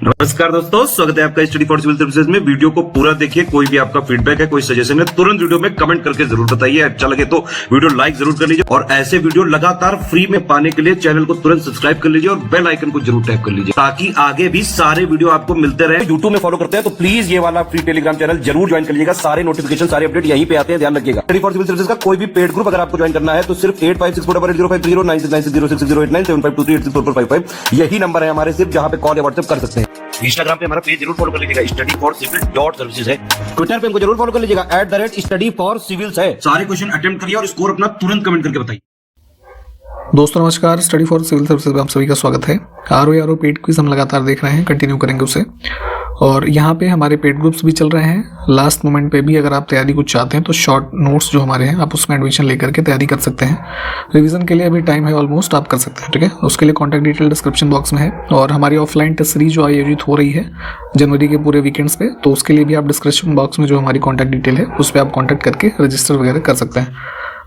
नमस्कार दोस्तों, स्वागत है आपका स्टडी फॉर सिविल सर्विसेज में। वीडियो को पूरा देखिए। कोई भी आपका फीडबैक है, कोई सजेशन है, तुरंत वीडियो में कमेंट करके जरूर बताइए। अच्छा लगे तो वीडियो लाइक जरूर कर लीजिए और ऐसे वीडियो लगातार फ्री में पाने के लिए चैनल को तुरंत सब्सक्राइब कर लीजिए और बेल आइकन को जरूर टैप कर लीजिए ताकि आगे भी सारे वीडियो आपको मिलते रहे। यूट्यूब में फॉलो करते हैं तो प्लीज ये वाला फ्री टेलीग्राम चैनल जरूर ज्वाइन कर लीजिएगा। सारे नोटिफिकेशन, सारे अपडेट यहीं पे आते हैं, ध्यान रखिएगा। स्टडी फॉर सिविल सर्विसेज का कोई भी पेड ग्रुप अगर आपको ज्वाइन करना है तो सिर्फ 8564805690652386089752386445 यही नंबर है हमारे, सिर्फ जहां पे कॉल या व्हाट्सएप कर सकते हैं। इंस्टाग्राम पे हमारा पेज जरूर फॉलो कर लीजिएगा, studyforcivil.services है। ट्विटर पे हमको जरूर फॉलो कर लीजिएगा, @studyforcivils है। सारे क्वेश्चन अटेम्प्ट करिए और स्कोर अपना तुरंत कमेंट करके बताइए। दोस्तों नमस्कार, स्टडी फॉर सिविल सर्विसेज में आप सभी का स्वागत है। आरओ पेड क्विज हम लगातार देख रहे हैं, कंटिन्यू करेंगे उसे। और यहाँ पे हमारे पेड ग्रुप्स भी चल रहे हैं। लास्ट मोमेंट पे भी अगर आप तैयारी कुछ चाहते हैं तो शॉर्ट नोट्स जो हमारे हैं आप उसमें एडमिशन लेकर के तैयारी कर सकते हैं। रिवीजन के लिए अभी टाइम है ऑलमोस्ट, आप कर सकते हैं, ठीक है। उसके लिए कॉन्टैक्ट डिटेल डिस्क्रिप्शन बॉक्स में है। और हमारी ऑफलाइन टेस्ट सीरीज जो आयोजित हो रही है जनवरी के पूरे वीकेंड्स पे, तो उसके लिए भी आप डिस्क्रिप्शन बॉक्स में जो हमारी कॉन्टैक्ट डिटेल है उस पर आप कॉन्टैक्ट करके रजिस्टर वगैरह कर सकते हैं।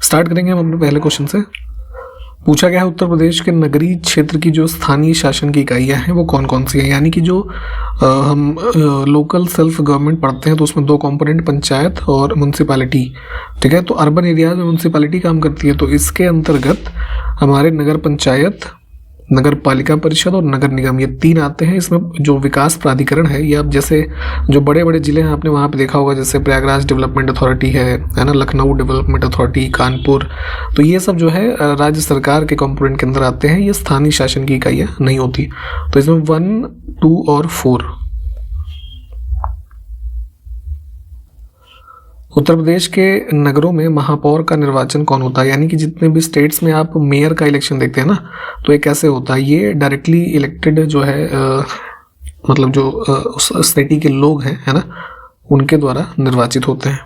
स्टार्ट करेंगे हम अपने पहले क्वेश्चन से। पूछा गया है उत्तर प्रदेश के नगरीय क्षेत्र की जो स्थानीय शासन की इकाइयां हैं वो कौन कौन सी हैं। यानी कि जो हम लोकल सेल्फ गवर्नमेंट पढ़ते हैं तो उसमें दो कंपोनेंट, पंचायत और म्यूनसिपैलिटी, ठीक है। तो अर्बन एरियाज में म्यूनसिपैलिटी काम करती है, तो इसके अंतर्गत हमारे नगर पंचायत, नगर पालिका परिषद और नगर निगम, ये तीन आते हैं। इसमें जो विकास प्राधिकरण है, ये आप जैसे जो बड़े बड़े जिले हैं आपने वहाँ पे देखा होगा, जैसे प्रयागराज डेवलपमेंट अथॉरिटी है ना, लखनऊ डेवलपमेंट अथॉरिटी, कानपुर, तो ये सब जो है राज्य सरकार के कंपोनेंट के अंदर आते हैं। ये स्थानीय शासन की इकाइयाँ नहीं होती। तो इसमें 1, 2 और 4। उत्तर प्रदेश के नगरों में महापौर का निर्वाचन कौन होता है। यानी कि जितने भी स्टेट्स में आप मेयर का इलेक्शन देखते हैं ना, तो ये कैसे होता है, ये डायरेक्टली इलेक्टेड जो है मतलब जो उस स्टेट के लोग हैं, है ना, उनके द्वारा निर्वाचित होते हैं।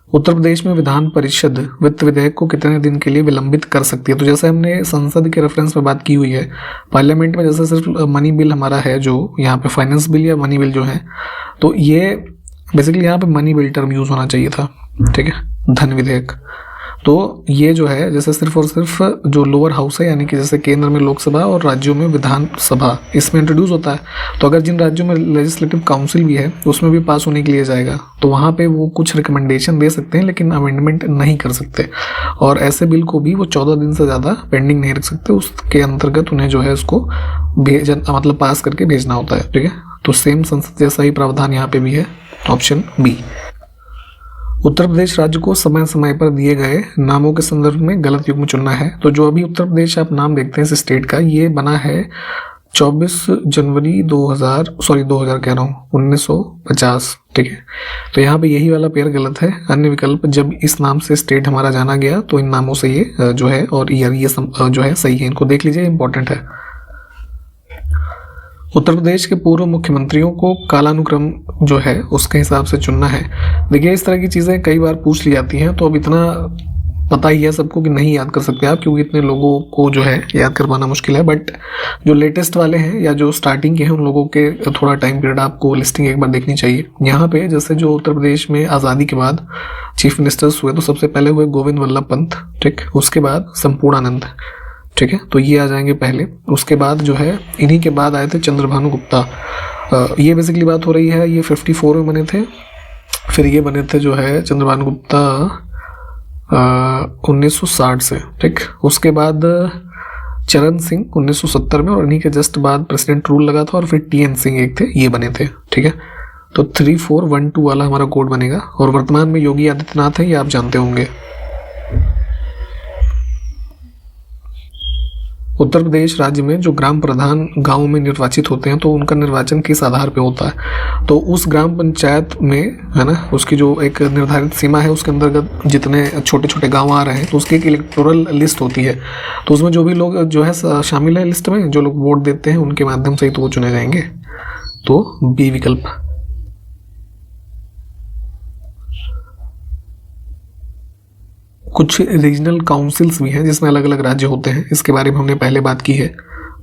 उत्तर प्रदेश में विधान परिषद वित्त विधेयक को कितने दिन के लिए विलंबित कर सकती है। तो जैसे हमने संसद के रेफरेंस में बात की हुई है, पार्लियामेंट में जैसे सिर्फ मनी बिल हमारा है, जो यहाँ पे फाइनेंस बिल या मनी बिल जो है, तो ये बेसिकली यहाँ पे मनी बिल टर्म यूज होना चाहिए था, ठीक है, धन विधेयक। तो ये जो है जैसे सिर्फ और सिर्फ जो लोअर हाउस है, यानी कि जैसे केंद्र में लोकसभा और राज्यों में विधानसभा, इसमें इंट्रोड्यूस होता है। तो अगर जिन राज्यों में लेजिस्लेटिव काउंसिल भी है उसमें भी पास होने के लिए जाएगा, तो वहाँ पे वो कुछ रिकमेंडेशन दे सकते हैं लेकिन अमेंडमेंट नहीं कर सकते। और ऐसे बिल को भी वो 14 दिन से ज़्यादा पेंडिंग नहीं रख सकते। उसके अंतर्गत उन्हें जो है उसको मतलब पास करके भेजना होता है, ठीक है। तो सेम संसद जैसा ही प्रावधान यहाँ पे भी है, ऑप्शन बी। उत्तर प्रदेश राज्य को समय समय पर दिए गए नामों के संदर्भ में गलत युग्म चुनना है। तो जो अभी उत्तर प्रदेश आप नाम देखते हैं इस स्टेट का, ये बना है 24 जनवरी 2000 कह रहा हूँ 1950, ठीक है। तो यहाँ पे यही वाला पेयर गलत है। अन्य विकल्प जब इस नाम से स्टेट हमारा जाना गया तो इन नामों से ये जो है और ईयर ये जो है सही है, इनको देख लीजिए, इंपॉर्टेंट है। उत्तर प्रदेश के पूर्व मुख्यमंत्रियों को कालानुक्रम जो है उसके हिसाब से चुनना है। देखिए इस तरह की चीज़ें कई बार पूछ ली जाती हैं, तो अब इतना पता ही है सबको कि नहीं याद कर सकते आप, क्योंकि इतने लोगों को जो है याद कर पाना मुश्किल है। बट जो लेटेस्ट वाले हैं या जो स्टार्टिंग के हैं उन लोगों के थोड़ा टाइम पीरियड आपको लिस्टिंग एक बार देखनी चाहिए। यहाँ पे जैसे जो उत्तर प्रदेश में आज़ादी के बाद चीफ मिनिस्टर्स हुए, तो सबसे पहले हुए गोविंद वल्लभ पंत, ठीक, उसके बाद संपूर्णानंद, ठीक है, तो ये आ जाएंगे पहले। उसके बाद जो है इन्हीं के बाद आए थे चंद्रभानु गुप्ता। ये बेसिकली बात हो रही है, ये 54 में बने थे। फिर ये बने थे जो है चंद्रभानु गुप्ता 1960 से, ठीक। उसके बाद चरण सिंह 1970 में, और इन्हीं के जस्ट बाद प्रेसिडेंट रूल लगा था। और फिर TN सिंह एक थे, ये बने थे, ठीक है। तो 3412 वाला हमारा कोड बनेगा। और वर्तमान में योगी आदित्यनाथ है, ये आप जानते होंगे। उत्तर प्रदेश राज्य में जो ग्राम प्रधान गांव में निर्वाचित होते हैं तो उनका निर्वाचन किस आधार पे होता है। तो उस ग्राम पंचायत में, है ना, उसकी जो एक निर्धारित सीमा है उसके अंतर्गत जितने छोटे छोटे गांव आ रहे हैं तो उसकी एक इलेक्टोरल लिस्ट होती है। तो उसमें जो भी लोग जो है शामिल है लिस्ट में, जो लोग वोट देते हैं उनके माध्यम से ही तो वो चुने जाएंगे। तो बी विकल्प। कुछ रीजनल काउंसिल्स भी हैं जिसमें अलग अलग राज्य होते हैं, इसके बारे में हमने पहले बात की है।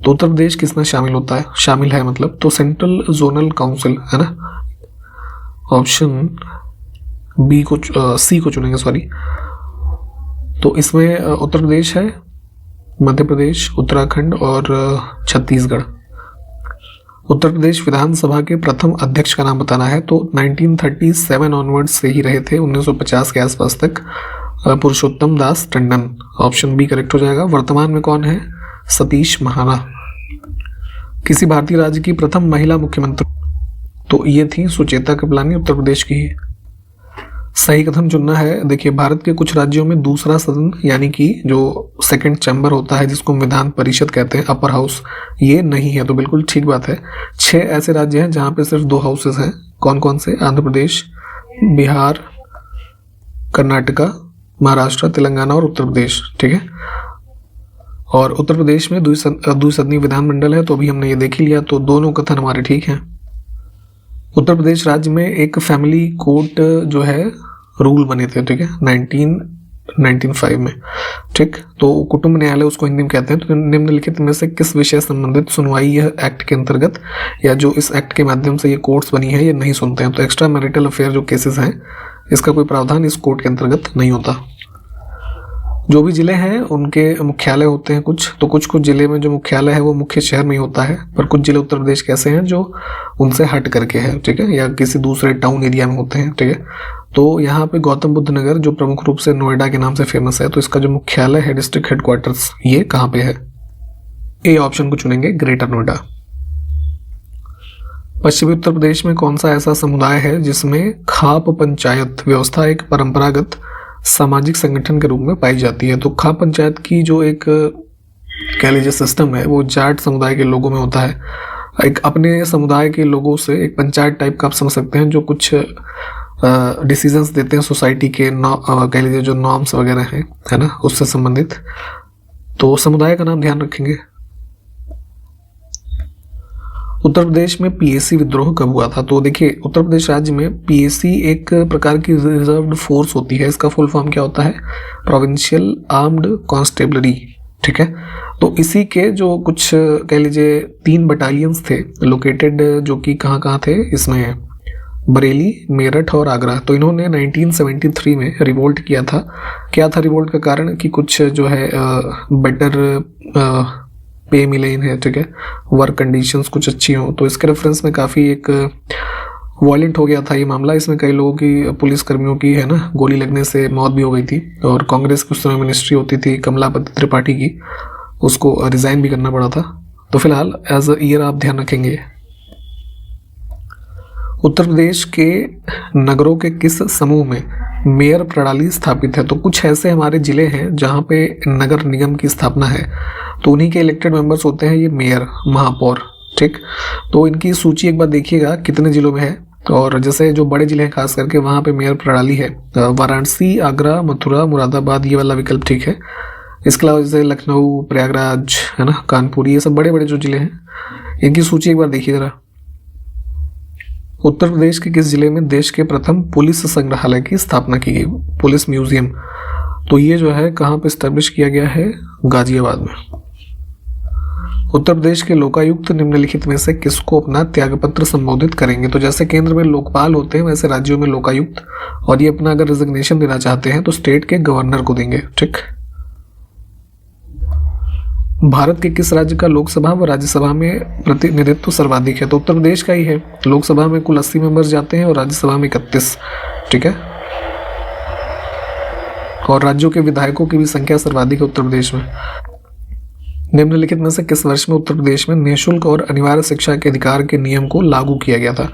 तो उत्तर प्रदेश किसमें शामिल होता है, शामिल है मतलब, तो सेंट्रल जोनल काउंसिल, है ना। ऑप्शन बी को सी को चुनेंगे, सॉरी। तो इसमें उत्तर प्रदेश है, मध्य प्रदेश, उत्तराखंड और छत्तीसगढ़, उत्तर प्रदेश विधानसभा के प्रथम अध्यक्ष का नाम बताना है। तो 1937 ऑनवर्ड्स से ही रहे थे, 1950 के आसपास तक, पुरुषोत्तम Das Tandon. Option B correct हो जाएगा। वर्तमान में कौन है? सतीश महाना। किसी भारतीय राज्य की प्रथम महिला मुख्यमंत्री? तो ये थी सुचेता कृपलानी, उत्तर प्रदेश की ही। सही कथन चुनना है। देखिए, भारत के कुछ राज्यों में दूसरा सदन यानी कि जो सेकंड चैम्बर होता है, जिसको विधान परिषद कहते हैं, अपर हाउस, ये नहीं है। तो बिल्कुल ठीक बात है। 6 ऐसे राज्य हैं जहां पे सिर्फ 2 हाउसेस हैं। कौन कौन से? आंध्र प्रदेश, बिहार, कर्नाटका, महाराष्ट्र, तेलंगाना और उत्तर प्रदेश। ठीक है। और उत्तर प्रदेश में द्विसदनीय विधानमंडल है, तो अभी हमने ये देख ही लिया। तो दोनों कथन हमारे ठीक हैं। उत्तर प्रदेश राज्य में एक फैमिली कोर्ट जो है रूल बने थे। ठीक है, 1995 में। ठीक, तो कुटुंब न्यायालय उसको हिंदी में कहते हैं। तो निम्नलिखित में से किस विषय संबंधित सुनवाई यह एक्ट के अंतर्गत या जो इस एक्ट के माध्यम से ये कोर्ट्स बनी है ये नहीं सुनते हैं? तो एक्स्ट्रा मैरिटल अफेयर जो केसेस हैं, इसका कोई प्रावधान इस कोर्ट के अंतर्गत नहीं होता। जो भी जिले हैं उनके मुख्यालय होते हैं कुछ, तो कुछ कुछ जिले में जो मुख्यालय है वो मुख्य शहर में ही होता है, पर कुछ जिले उत्तर प्रदेश के ऐसे हैं जो उनसे हट करके है। ठीक है, या किसी दूसरे टाउन एरिया में होते हैं। ठीक है, तो यहाँ पे गौतम बुद्ध नगर जो प्रमुख रूप से नोएडा के नाम से फेमस है, तो इसका जो मुख्यालय है, डिस्ट्रिक्ट हेडक्वार्टर्स, ये कहाँ पे है? ए ऑप्शन को चुनेंगे, ग्रेटर नोएडा। पश्चिमी उत्तर प्रदेश में कौन सा ऐसा समुदाय है जिसमें खाप पंचायत व्यवस्था एक परंपरागत सामाजिक संगठन के रूप में पाई जाती है? तो खाप पंचायत की जो एक कह लीजिए सिस्टम है, वो जाट समुदाय के लोगों में होता है। एक अपने समुदाय के लोगों से एक पंचायत टाइप का आप समझ सकते हैं, जो कुछ डिसीजंस देते हैं सोसाइटी के, कह लीजिए जो नॉर्म्स वगैरह हैं, है ना, उससे संबंधित। तो समुदाय का नाम ध्यान रखेंगे। उत्तर प्रदेश में पीएसी विद्रोह कब हुआ था? तो देखिए, उत्तर प्रदेश राज्य में पीएसी एक प्रकार की रिजर्व्ड फोर्स होती है। इसका फुल फॉर्म क्या होता है? Provincial armed constabulary. ठीक है, तो इसी के जो कुछ कह लीजिए 3 बटालियंस थे लोकेटेड, जो कि कहाँ कहाँ थे? इसमें बरेली, मेरठ और आगरा। तो इन्होंने 1973 में रिवोल्ट किया था। क्या था रिवोल्ट का कारण? कि कुछ जो है बेटर पे मिले इन्हें। ठीक है, वर्क कंडीशंस कुछ अच्छी हो। तो इसके रेफरेंस में काफ़ी एक वायलेंट हो गया था ये मामला। इसमें कई लोगों की, पुलिस कर्मियों की, है ना, गोली लगने से मौत भी हो गई थी। और कांग्रेस की उस समय मिनिस्ट्री होती थी कमलापति त्रिपाठी की, उसको रिजाइन भी करना पड़ा था। तो फिलहाल एज अ ईयर आप ध्यान रखेंगे। उत्तर प्रदेश के नगरों के किस समूह में मेयर प्रणाली स्थापित है? तो कुछ ऐसे हमारे जिले हैं जहाँ पे नगर निगम की स्थापना है, तो उन्हीं के इलेक्टेड मेंबर्स होते हैं ये मेयर, महापौर। ठीक, तो इनकी सूची एक बार देखिएगा कितने जिलों में है। और जैसे जो बड़े जिले हैं खास करके, वहाँ पे मेयर प्रणाली है। वाराणसी, आगरा, मथुरा, मुरादाबाद, ये वाला विकल्प ठीक है। इसके अलावा जैसे लखनऊ, प्रयागराज, है ना, कानपुर, ये सब बड़े बड़े जो जिले हैं, इनकी सूची एक बार देखिए जरा। उत्तर प्रदेश के किस जिले में देश के प्रथम पुलिस संग्रहालय की स्थापना की गई? Police museum. तो ये जो है कहाँ पे स्टैब्लिश किया गया है? गाजियाबाद में। उत्तर प्रदेश के लोकायुक्त निम्नलिखित में से किसको अपना त्यागपत्र संबोधित करेंगे? तो जैसे केंद्र में लोकपाल होते हैं, वैसे राज्यों में लोकायुक्त, और ये अपना अगर रिजिग्नेशन देना चाहते हैं तो स्टेट के गवर्नर को देंगे। ठीक, भारत के किस राज्य का लोकसभा व राज्यसभा में प्रतिनिधित्व सर्वाधिक है? तो उत्तर प्रदेश का ही है। लोकसभा में कुल 80 मेंबर्स जाते हैं और राज्यसभा में 31। ठीक है, और राज्यों के विधायकों की भी संख्या सर्वाधिक है उत्तर प्रदेश में। निम्नलिखित में से किस वर्ष में उत्तर प्रदेश में निःशुल्क और अनिवार्य शिक्षा के अधिकार के नियम को लागू किया गया था?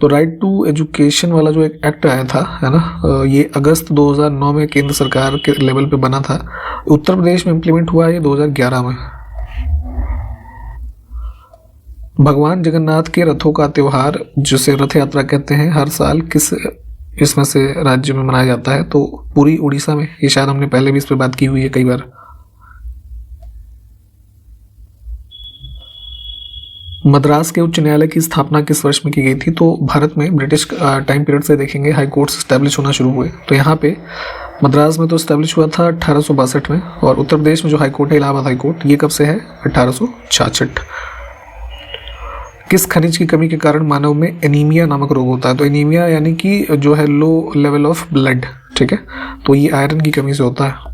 तो राइट टू एजुकेशन वाला जो एक एक्ट आया था, है ना, ये अगस्त 2009 में केंद्र सरकार के लेवल पे बना था। उत्तर प्रदेश में इम्प्लीमेंट हुआ है ये 2011 में। भगवान जगन्नाथ के रथों का त्योहार, जिसे रथ यात्रा कहते हैं, हर साल किस इसमें से राज्य में मनाया जाता है? तो पूरी उड़ीसा में। ये शायद हमने पहले भी इस पर बात की हुई है कई बार। मद्रास के उच्च न्यायालय की स्थापना किस वर्ष में की गई थी? तो भारत में ब्रिटिश टाइम पीरियड से देखेंगे हाई कोर्ट्स स्टैब्लिश होना शुरू हुए। तो यहाँ पे मद्रास में तो स्टैब्लिश हुआ था 1862 में, और उत्तर प्रदेश में जो हाई कोर्ट है, इलाहाबाद हाई कोर्ट, ये कब से है? 1866। किस खनिज की कमी के कारण मानव में एनीमिया नामक रोग होता है? तो एनीमिया यानी कि जो है लो लेवल ऑफ ब्लड। ठीक है, तो ये आयरन की कमी से होता है।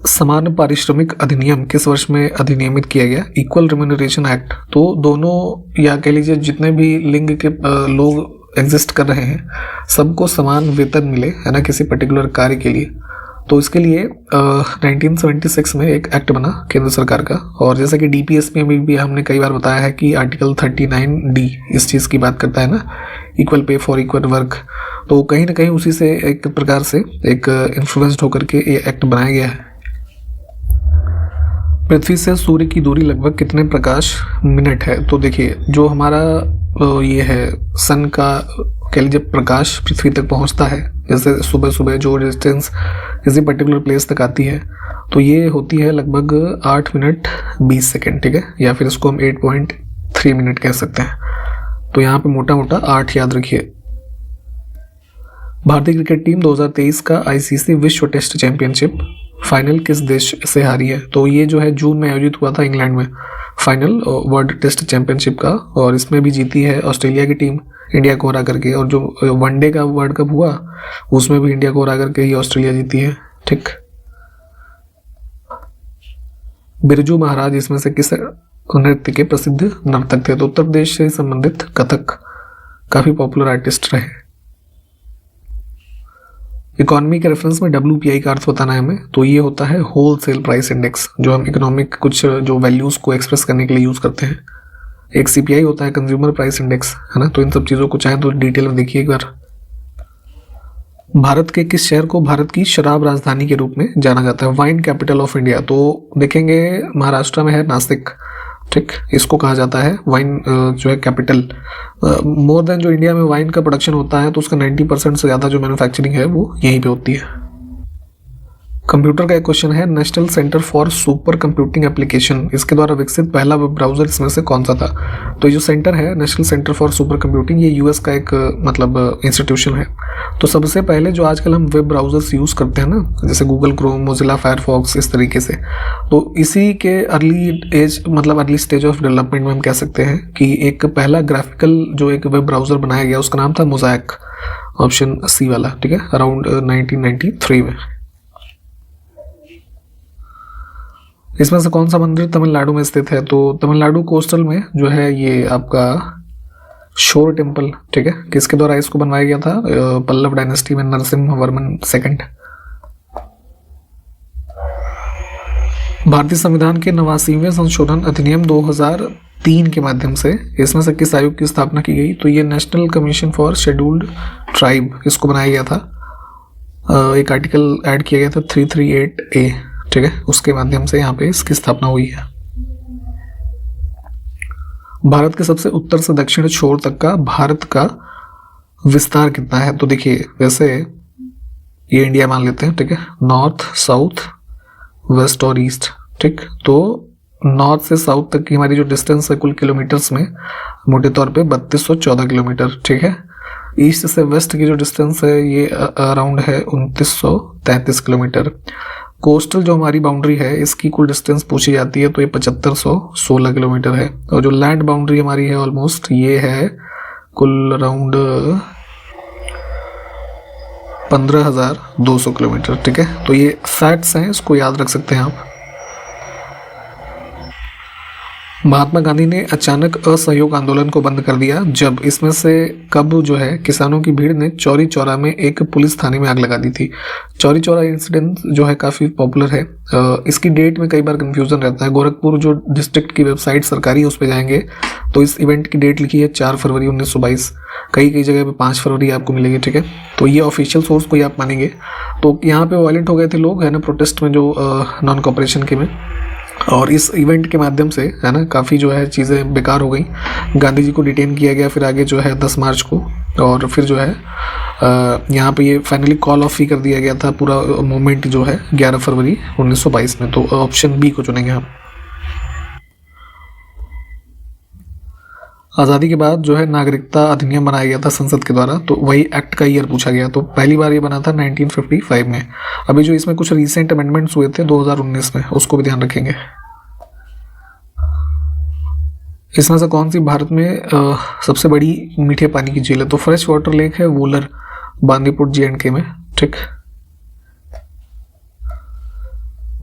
समान पारिश्रमिक अधिनियम किस वर्ष में अधिनियमित किया गया? Equal remuneration act. तो दोनों या कह लीजिए जितने भी लिंग के लोग एग्जिस्ट कर रहे हैं सबको समान वेतन मिले, है ना, किसी पर्टिकुलर कार्य के लिए। तो इसके लिए 1976 में एक एक्ट बना केंद्र सरकार का। और जैसा कि डीपीएस में भी हमने कई बार बताया है कि आर्टिकल 39D इस चीज़ की बात करता है ना, equal pay for equal work. तो कहीं ना कहीं उसी से एक प्रकार से एक इन्फ्लुएंस्ड होकर के ये एक्ट बनाया गया है। पृथ्वी से सूर्य की दूरी लगभग कितने प्रकाश मिनट है? तो देखिए जो हमारा ये है सन का कह लीजिए प्रकाश पृथ्वी तक पहुंचता है, जैसे सुबह सुबह जो डिस्टेंस किसी पर्टिकुलर प्लेस तक आती है, तो ये होती है लगभग 8 मिनट 20 सेकेंड, ठीक है, या फिर इसको हम 8.3 मिनट कह सकते हैं। तो यहाँ पे मोटा मोटा 8 याद रखिए। भारतीय क्रिकेट टीम 2023 का आईसीसी विश्व टेस्ट चैंपियनशिप फाइनल किस देश से हारी है? तो ये जो है जून में आयोजित हुआ था इंग्लैंड में फाइनल वर्ल्ड टेस्ट चैंपियनशिप का, और इसमें भी जीती है ऑस्ट्रेलिया की टीम इंडिया को हरा करके। और जो वनडे का वर्ल्ड कप हुआ उसमें भी इंडिया को हरा करके ही ऑस्ट्रेलिया जीती है, ठीक। बिरजू महाराज इसमें से किस नृत्य के प्रसिद्ध नर्तक थे? तो उत्तर प्रदेश से संबंधित कथक काफी पॉपुलर आर्टिस्ट रहे। इकोनॉमी के रेफरेंस में WPI का अर्थ बताना है हमें। तो ये होता है होल सेल प्राइस इंडेक्स, जो हम इकोनॉमिक कुछ जो वैल्यूज को एक्सप्रेस करने के लिए यूज करते हैं। एक CPI होता है कंज्यूमर प्राइस इंडेक्स, है ना। तो इन सब चीजों को चाहे तो डिटेल में देखिए एक बार। भारत के किस शहर को भारत की शराब राजधानी के रूप में जाना जाता है? Wine capital of India. तो देखेंगे महाराष्ट्र में है नासिक, ठीक, इसको कहा जाता है वाइन जो है कैपिटल। मोर देन जो इंडिया में वाइन का प्रोडक्शन होता है तो उसका 90% से ज़्यादा जो मैन्युफैक्चरिंग है वो यहीं पे होती है। कंप्यूटर का एक क्वेश्चन है, national centre for super computing application, इसके द्वारा विकसित पहला वेब ब्राउजर इसमें से कौन सा था? तो ये जो सेंटर है national centre for super computing, ये यूएस का एक मतलब इंस्टीट्यूशन है। तो सबसे पहले जो आजकल हम वेब ब्राउजर्स यूज़ करते हैं ना, जैसे गूगल क्रोम, मोजिला फायरफॉक्स, इस तरीके से, तो इसी के अर्ली स्टेज ऑफ डेवलपमेंट में हम कह सकते हैं कि एक पहला ग्राफिकल जो एक वेब ब्राउजर बनाया गया उसका नाम था मोज़ैक, ऑप्शन सी वाला, ठीक है, अराउंड 1993 में। इसमें से कौन सा मंदिर तमिलनाडु में स्थित है? तो तमिलनाडु कोस्टल में जो है ये आपका शोर टेम्पल, ठीक है, किसके द्वारा इसको बनवाया गया था? पल्लव डायनेस्टी में नरसिम्हा वर्मन सेकंड। भारतीय संविधान के 89वें संशोधन अधिनियम 2003 के माध्यम से इसमें से किस आयोग की स्थापना की गई? तो ये national commission for scheduled tribe, इसको बनाया गया था। एक आर्टिकल ऐड किया गया था 338A, ठीक है, उसके माध्यम से यहाँ पे इसकी स्थापना हुई है। भारत के सबसे उत्तर से दक्षिण छोर तक का भारत का विस्तार कितना है? तो देखिए वैसे ये इंडिया मान लेते हैं, ठीक है, नॉर्थ, साउथ, वेस्ट और ईस्ट, ठीक। तो नॉर्थ से साउथ तक की हमारी जो डिस्टेंस है कुल किलोमीटर्स में मोटे तौर पे 3214 किलोमीटर, ठीक है। ईस्ट से वेस्ट की जो डिस्टेंस है ये अराउंड है 2933 किलोमीटर। कोस्टल जो हमारी बाउंड्री है इसकी कुल डिस्टेंस पूछी जाती है तो ये 7516 किलोमीटर है। और जो लैंड बाउंड्री हमारी है ऑलमोस्ट ये है कुल अराउंड 15,200 किलोमीटर, ठीक है। तो ये फैक्ट्स हैं, इसको याद रख सकते हैं आप। महात्मा गांधी ने अचानक असहयोग आंदोलन को बंद कर दिया जब, इसमें से कब जो है किसानों की भीड़ ने चौरी चौरा में एक पुलिस थाने में आग लगा दी थी। चौरी चौरा इंसिडेंट जो है काफ़ी पॉपुलर है। इसकी डेट में कई बार कंफ्यूजन रहता है। गोरखपुर जो डिस्ट्रिक्ट की वेबसाइट सरकारी है उस पर जाएंगे तो इस इवेंट की डेट लिखी है 4 फरवरी 1922, कई जगह पे 5 फरवरी आपको मिलेगी, ठीक है। तो ये ऑफिशियल सोर्स को ही आप मानेंगे। तो यहाँ पे वायलेंट हो गए थे लोग, है ना, प्रोटेस्ट में, जो नॉन कॉपरेशन के में, और इस इवेंट के माध्यम से, है ना, काफ़ी जो है चीज़ें बेकार हो गई। गांधी जी को डिटेन किया गया, फिर आगे जो है 10 मार्च को, और फिर जो है यहाँ पे ये फाइनली कॉल ऑफ ही कर दिया गया था पूरा मूवमेंट जो है 11 फरवरी 1922 में। तो ऑप्शन बी को चुनेंगे हम। आज़ादी के बाद जो है नागरिकता अधिनियम बनाया गया था संसद के द्वारा, तो वही एक्ट का ईयर पूछा गया। तो पहली बार ये बना था 1955 में। अभी जो इसमें कुछ रिसेंट अमेंडमेंट्स हुए थे 2019 में, उसको भी ध्यान रखेंगे। इसमें से कौन सी भारत में सबसे बड़ी मीठे पानी की झील है? तो फ्रेश वाटर लेक है वूलर, बांदीपुर J&K में, ठीक।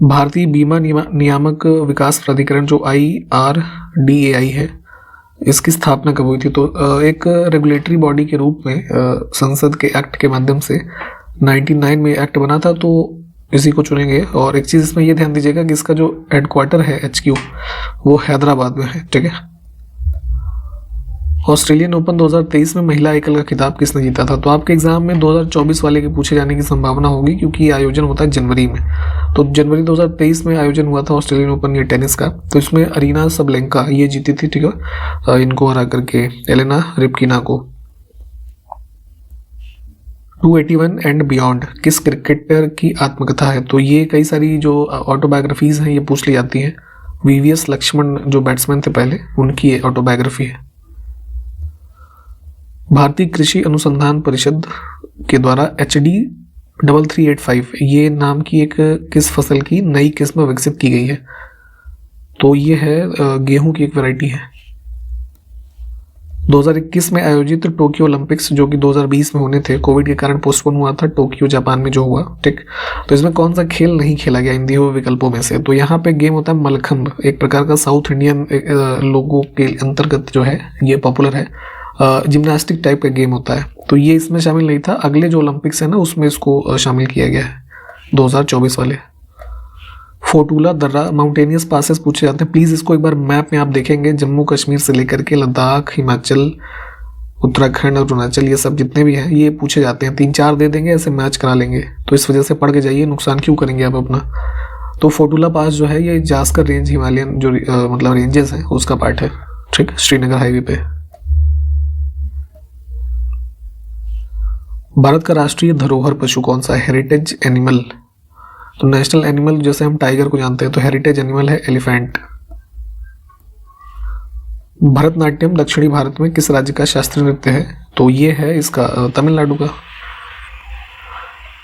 भारतीय बीमा नियामक विकास प्राधिकरण जो IRDAI है, इसकी स्थापना कब हुई थी? तो एक रेगुलेटरी बॉडी के रूप में संसद के एक्ट के माध्यम से 99 में एक्ट बना था, तो इसी को चुनेंगे। और एक चीज़ इसमें ये ध्यान दीजिएगा कि इसका जो हेडक्वार्टर है HQ वो हैदराबाद में है, ठीक है। ऑस्ट्रेलियन ओपन 2023 में महिला एकल का खिताब किसने जीता था? तो आपके एग्जाम में 2024 वाले के पूछे जाने की संभावना होगी, क्योंकि ये आयोजन होता है जनवरी में। तो जनवरी 2023 में आयोजन हुआ था ऑस्ट्रेलियन ओपन ये टेनिस का, तो इसमें अरीना सबलेंका ये जीती थी, ठीक है, इनको हरा करके, एलेना रिबकिना को। 281 एंड बियॉन्ड किस क्रिकेटर की आत्मकथा है? तो ये कई सारी जो ऑटोबायोग्राफीज हैं ये पूछ ली जाती हैं। VVS लक्ष्मण जो बैट्समैन थे पहले, उनकी ये ऑटोबायोग्राफी है। भारतीय कृषि अनुसंधान परिषद के द्वारा HD 3385 ये नाम की एक किस फसल की नई किस्म विकसित की गई है? तो ये है गेहूं की एक वैरायटी है। 2021 में आयोजित टोक्यो ओलंपिक्स जो कि 2020 में होने थे, कोविड के कारण पोस्टपोन हुआ था, टोक्यो जापान में जो हुआ, ठीक। तो इसमें कौन सा खेल नहीं खेला गया इन दिए हुए विकल्पों में से? तो यहाँ पे गेम होता है मलखंब, एक प्रकार का साउथ इंडियन लोगों के अंतर्गत जो है ये पॉपुलर है, जिम्नास्टिक टाइप का गेम होता है। तो ये इसमें शामिल नहीं था, अगले जो ओलंपिक्स है ना उसमें इसको शामिल किया गया है 2024 वाले। फोटूला दर्रा माउंटेनियस पासेस पूछे जाते हैं, प्लीज़ इसको एक बार मैप में आप देखेंगे, जम्मू कश्मीर से लेकर के लद्दाख, हिमाचल, उत्तराखंड और अरुणाचल ये सब जितने भी हैं ये पूछे जाते हैं। 3-4 दे देंगे, ऐसे मैच करा लेंगे, तो इस वजह से पढ़ के जाइए, नुकसान क्यों करेंगे आप अपना। तो फोटूला पास जो है ये जास्कर रेंज हिमालयन जो मतलब रेंजेस हैं उसका पार्ट है, ठीक, श्रीनगर हाईवे पे। भारत का राष्ट्रीय धरोहर पशु कौन सा है? Heritage animal. तो नेशनल एनिमल जैसे हम टाइगर को जानते हैं, तो हेरिटेज एनिमल है एलिफेंट। भरतनाट्यम दक्षिणी भारत में किस राज्य का शास्त्रीय नृत्य है? तो ये है इसका तमिलनाडु का।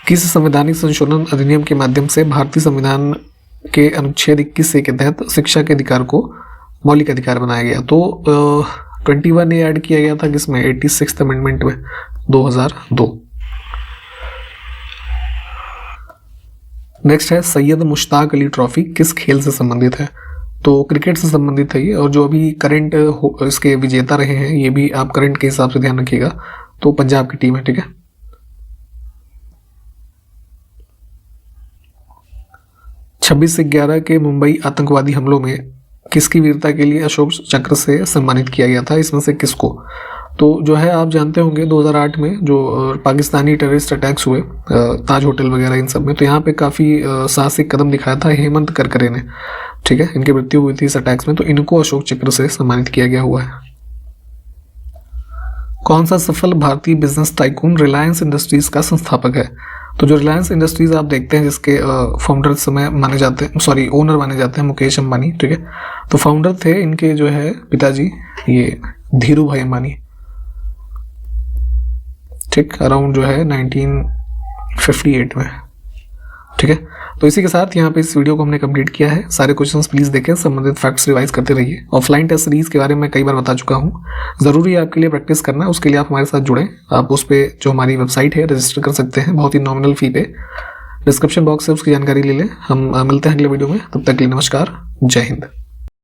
किस संवैधानिक संशोधन अधिनियम के माध्यम से भारतीय संविधान के अनुच्छेद 21A के तहत शिक्षा के अधिकार को मौलिक अधिकार बनाया गया? तो 21A ऐड किया गया था किसमें? 86th अमेंडमेंट में 2002। नेक्स्ट है सैयद मुश्ताक अली ट्रॉफी किस खेल से संबंधित है? तो क्रिकेट से संबंधित है ये, और जो अभी करंट इसके विजेता रहे हैं ये भी आप करंट के हिसाब से ध्यान रखिएगा, तो पंजाब की टीम है, ठीक है। छब्बीस से 11 के मुंबई आतंकवादी हमलों में किसकी वीरता के लिए अशोक चक्र से सम्मानित किया गया था? इसमें से किसको? तो जो है आप जानते होंगे 2008 में जो पाकिस्तानी टेररिस्ट अटैक्स हुए ताज होटल वगैरह इन सब में, तो यहाँ पे काफ़ी साहसिक कदम दिखाया था हेमंत करकरे ने, ठीक है, इनकी मृत्यु हुई थी इस अटैक्स में, तो इनको अशोक चक्र से सम्मानित किया गया हुआ है। कौन सा सफल भारतीय बिजनेस टाइकून रिलायंस इंडस्ट्रीज का संस्थापक है? तो जो रिलायंस इंडस्ट्रीज आप देखते हैं जिसके फाउंडर समय माने जाते हैं, सॉरी ओनर माने जाते हैं मुकेश अंबानी, ठीक है, तो फाउंडर थे इनके जो है पिताजी ये धीरू भाई अंबानी, ठीक, अराउंड जो है 1958 में, ठीक है। तो इसी के साथ यहाँ पे इस वीडियो को हमने कंप्लीट किया है। सारे क्वेश्चंस प्लीज़ देखें, संबंधित फैक्ट्स रिवाइज करते रहिए। ऑफलाइन टेस्ट सीरीज के बारे में कई बार बता चुका हूँ, ज़रूरी है आपके लिए प्रैक्टिस करना, उसके लिए आप हमारे साथ जुड़ें। आप उस पर जो हमारी वेबसाइट है रजिस्टर कर सकते हैं बहुत ही नॉमिनल फी पे, डिस्क्रिप्शन बॉक्स से उसकी जानकारी ले लें। हम मिलते हैं अगले वीडियो में, तब तक के लिए नमस्कार, जय हिंद।